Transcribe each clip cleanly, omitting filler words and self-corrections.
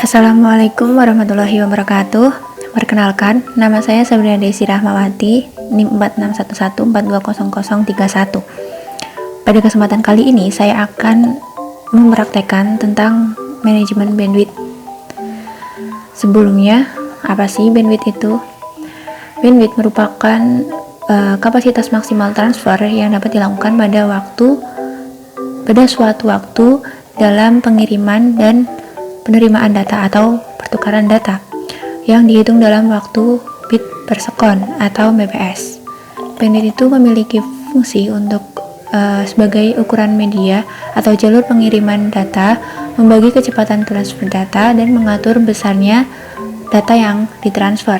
Assalamualaikum warahmatullahi wabarakatuh. Perkenalkan, nama saya Sabrina Desi Rahmawati, NIM 4611420031. Pada kesempatan kali ini, saya akan mempraktekkan tentang manajemen bandwidth. Sebelumnya, apa sih bandwidth itu? Bandwidth merupakan kapasitas maksimal transfer yang dapat dilakukan pada suatu waktu dalam pengiriman dan penerimaan data atau pertukaran data yang dihitung dalam waktu bit per sekon atau bps. Bandwidth itu memiliki fungsi untuk sebagai ukuran media atau jalur pengiriman data, membagi kecepatan transfer data, dan mengatur besarnya data yang ditransfer.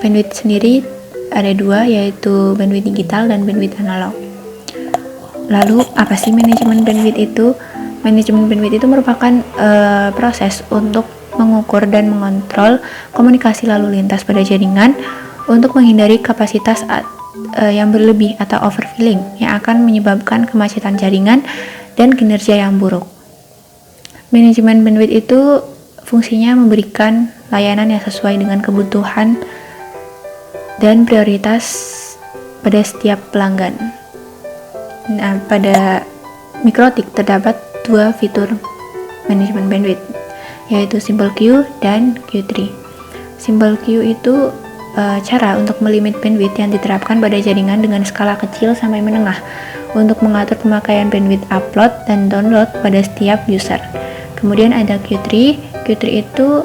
Bandwidth sendiri ada dua, yaitu bandwidth digital dan bandwidth analog. Lalu apa sih manajemen bandwidth itu? Manajemen bandwidth itu merupakan proses untuk mengukur dan mengontrol komunikasi lalu lintas pada jaringan untuk menghindari kapasitas yang berlebih atau overfilling yang akan menyebabkan kemacetan jaringan dan kinerja yang buruk. Manajemen bandwidth itu fungsinya memberikan layanan yang sesuai dengan kebutuhan dan prioritas pada setiap pelanggan. Nah, pada Mikrotik terdapat dua fitur manajemen bandwidth, yaitu Simple Queue dan Q3. Simple Queue itu cara untuk melimit bandwidth yang diterapkan pada jaringan dengan skala kecil sampai menengah untuk mengatur pemakaian bandwidth upload dan download pada setiap user. Kemudian ada Q3. Q3 itu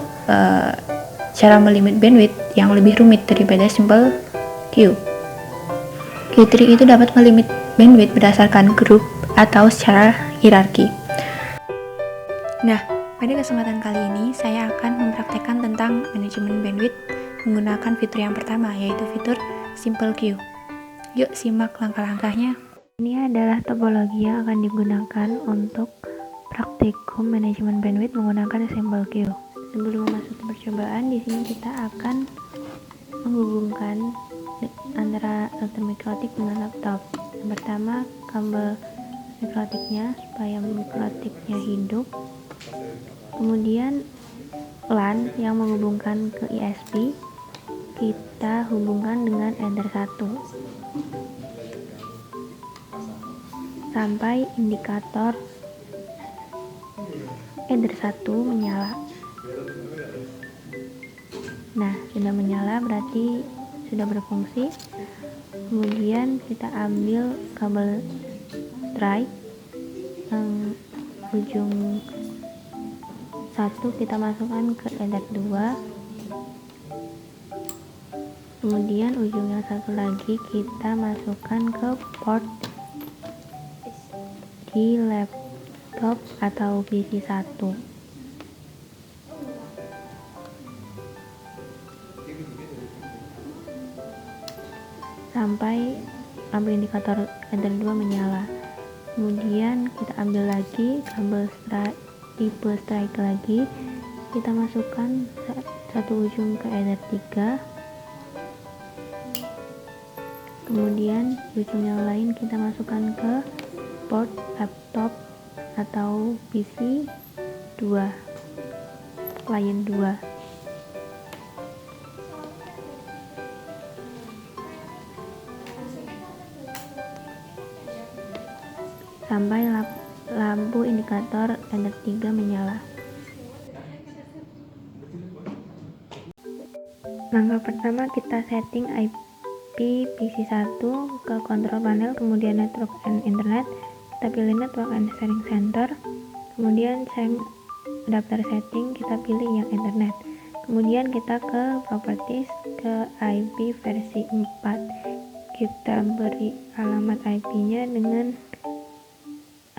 cara melimit bandwidth yang lebih rumit daripada Simple Queue. Q3 itu dapat melimit bandwidth berdasarkan grup atau secara hierarki. Nah, pada kesempatan kali ini saya akan mempraktekkan tentang manajemen bandwidth menggunakan fitur yang pertama, yaitu fitur Simple Queue. Yuk simak langkah-langkahnya. Ini adalah topologi yang akan digunakan untuk praktikum manajemen bandwidth menggunakan Simple Queue. Sebelum memasuki percobaan, di sini kita akan menghubungkan antara router Mikrotik dengan laptop. Yang pertama, kabel Mikrotiknya supaya Mikrotiknya hidup. Kemudian LAN yang menghubungkan ke ISP kita hubungkan dengan Ether 1 sampai indikator Ether 1 menyala. Nah, sudah menyala berarti sudah berfungsi. Kemudian kita ambil kabel strike yang ujung 1 kita masukkan ke Ether 2, kemudian ujung yang satu lagi kita masukkan ke port di laptop atau PC 1. Sampai lampu indikator Ether 2 menyala. Kemudian kita ambil lagi kabel tipe strike lagi, kita masukkan satu ujung ke Ether 3, kemudian ujung yang lain kita masukkan ke port laptop atau PC 2, client 2. Sampai lampu indikator Ether 3 menyala. Langkah pertama, kita setting IP PC1 ke control panel, kemudian network and internet. Kita pilih network and sharing center, kemudian adapter setting, kita pilih yang internet. Kemudian kita ke properties, ke IP versi 4. Kita beri alamat IP-nya dengan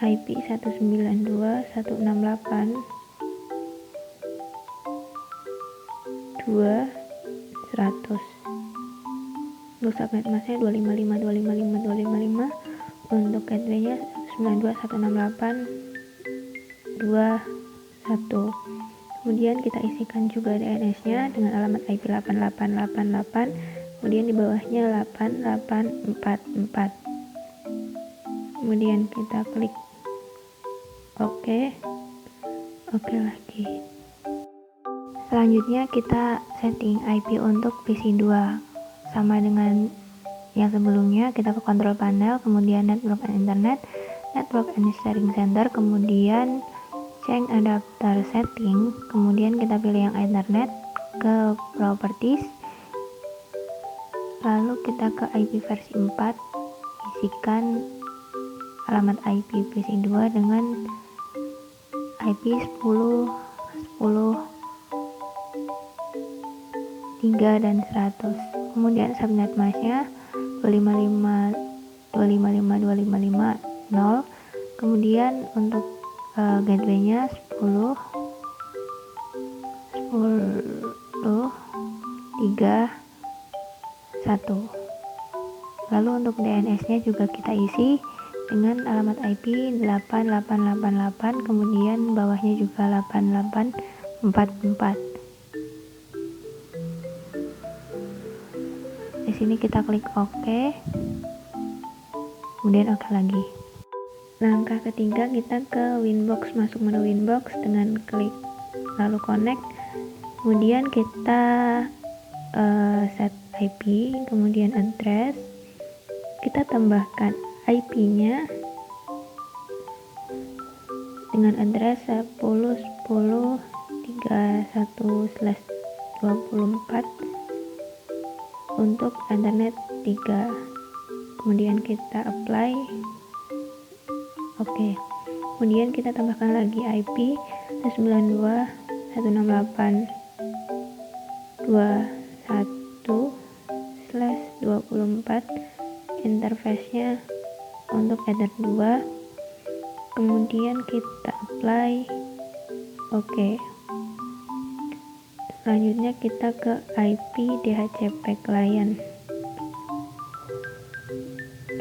IP 192.168.2.100. Untuk subnet masknya 255.255.255. Untuk gateway-nya 192.168.2.1. Kemudian kita isikan juga DNS-nya dengan alamat IP 8888. Kemudian di bawahnya 8844. Kemudian kita klik OK. Oke lagi. Selanjutnya kita setting IP untuk PC2. Sama dengan yang sebelumnya, kita ke control panel, kemudian network and internet, network and sharing center, kemudian change adapter setting, kemudian kita pilih yang internet, ke properties, lalu kita ke IP versi 4, isikan alamat IP PC2 dengan IP 10, 10, 3 dan 100. Kemudian subnet mask-nya 255 255 255 0. Kemudian untuk gateway-nya 10 10 3 1. Lalu untuk DNS-nya juga kita isi dengan alamat IP 8888, kemudian bawahnya juga 8844. Di sini kita klik OK, kemudian OK lagi. Langkah ketiga, kita ke Winbox, masuk menu Winbox dengan klik lalu connect, kemudian kita set IP, kemudian address, kita tambahkan IP-nya dengan address 10.10.31/24 untuk internet 3. Kemudian kita apply. Oke. Kemudian kita tambahkan lagi IP 92.168.21/24, interface-nya untuk Ether 2. Kemudian kita apply. Oke. Selanjutnya kita ke IP DHCP client,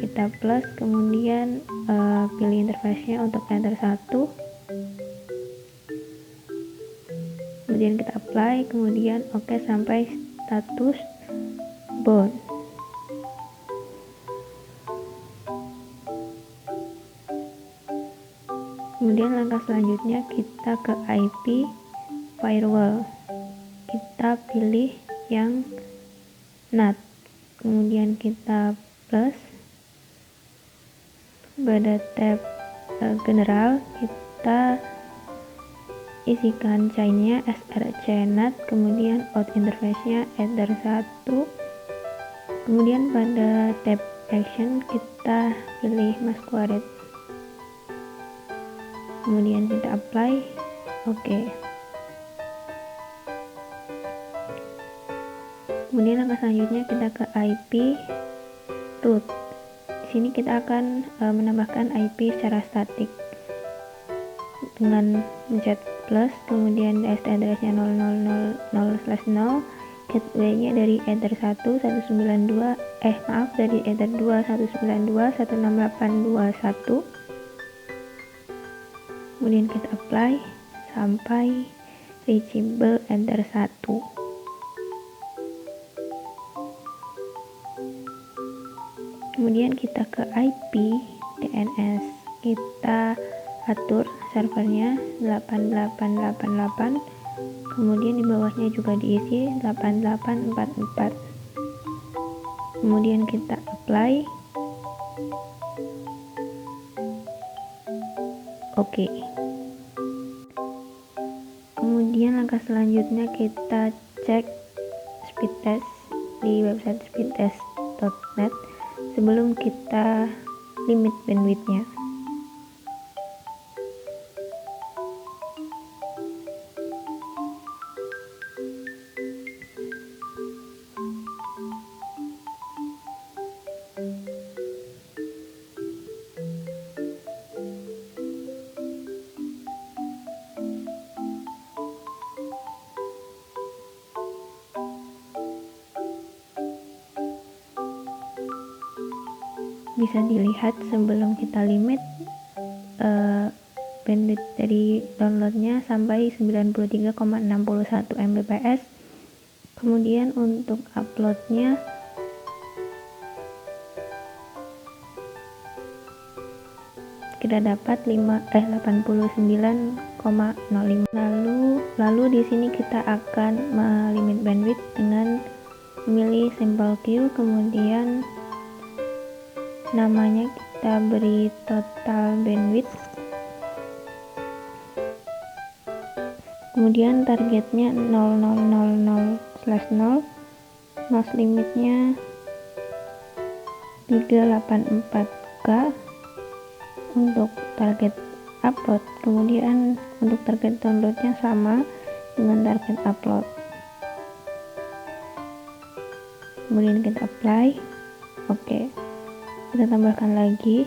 kita plus, kemudian pilih interface-nya untuk Ether 1, kemudian kita apply, kemudian oke sampai status bound. Kemudian langkah selanjutnya kita ke IP firewall, kita pilih yang NAT, kemudian kita plus, pada tab general kita isikan chain-nya src NAT, kemudian out interface-nya Ether 1, kemudian pada tab action kita pilih masquerade, kemudian kita apply. Oke. Kemudian langkah selanjutnya kita ke IP root. Di sini kita akan menambahkan IP secara statik dengan mencet plus, kemudian IP address-nya 000/0, gateway-nya dari Ether 1 192 dari Ether 2 192.168.21. Kemudian kita apply sampai reachable Ether 1. Kemudian kita ke IP DNS, kita atur servernya 8888, kemudian di bawahnya juga diisi 8844. Kemudian kita apply. Oke. Kemudian langkah selanjutnya kita cek speed test di website speedtest.net sebelum kita limit bandwidth-nya. Bisa dilihat sebelum kita limit bandwidth dari downloadnya sampai 93,61 Mbps. Kemudian untuk uploadnya kita dapat 89,5 Lalu di sini kita akan melimit bandwidth dengan memilih simple queue, kemudian namanya kita beri total bandwidth, kemudian targetnya 0000/0, max limitnya 384K untuk target upload, kemudian untuk target downloadnya sama dengan target upload. Kemudian kita apply. Oke, kita tambahkan lagi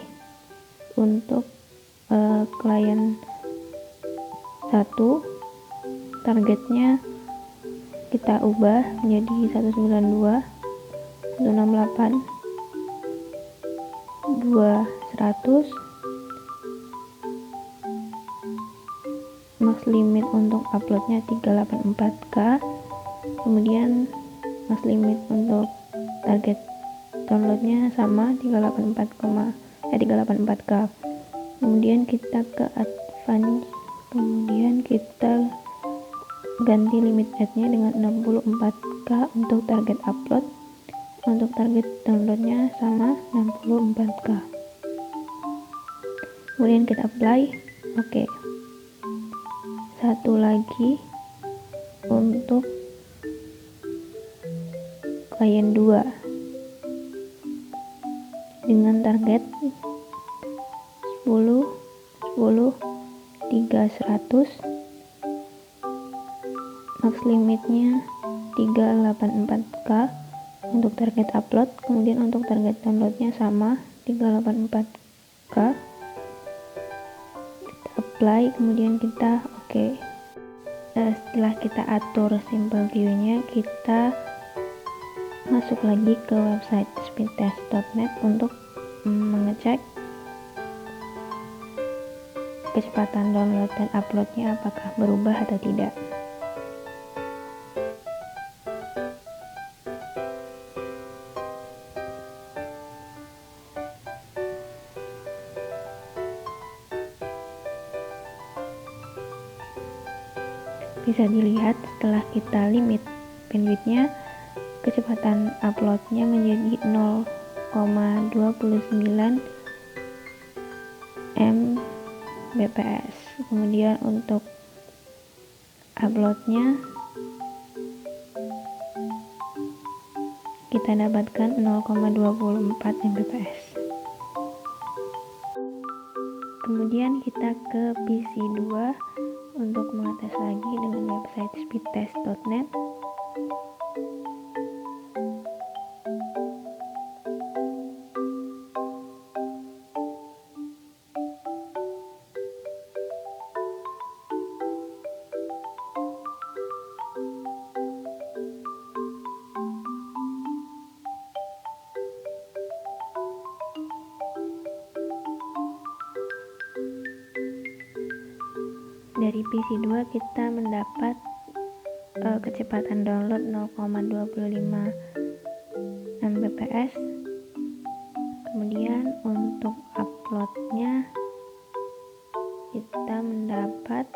untuk klien 1, targetnya kita ubah menjadi 192, 168, 200. Max limit untuk uploadnya 384K, kemudian max limit untuk target downloadnya sama 384K. Kemudian kita ke advance, kemudian kita ganti limit add-nya dengan 64K untuk target upload, untuk target downloadnya sama 64K. Kemudian kita apply. Oke. Satu lagi untuk klien 2 dengan target 10, 10, 300, max limitnya 384K untuk target upload, kemudian untuk target downloadnya sama 384K. Kita apply, kemudian kita oke. Setelah kita atur simple queue-nya, kita masuk lagi ke website speedtest.net untuk mengecek kecepatan download dan uploadnya apakah berubah atau tidak. Bisa dilihat setelah kita limit bandwidth-nya, kecepatan uploadnya menjadi 0,29 Mbps. Kemudian untuk uploadnya kita dapatkan 0,24 Mbps. Kemudian kita ke PC2 untuk mengetes lagi dengan website speedtest.net. Dari PC2 kita mendapat kecepatan download 0,25 Mbps. Kemudian untuk uploadnya kita mendapat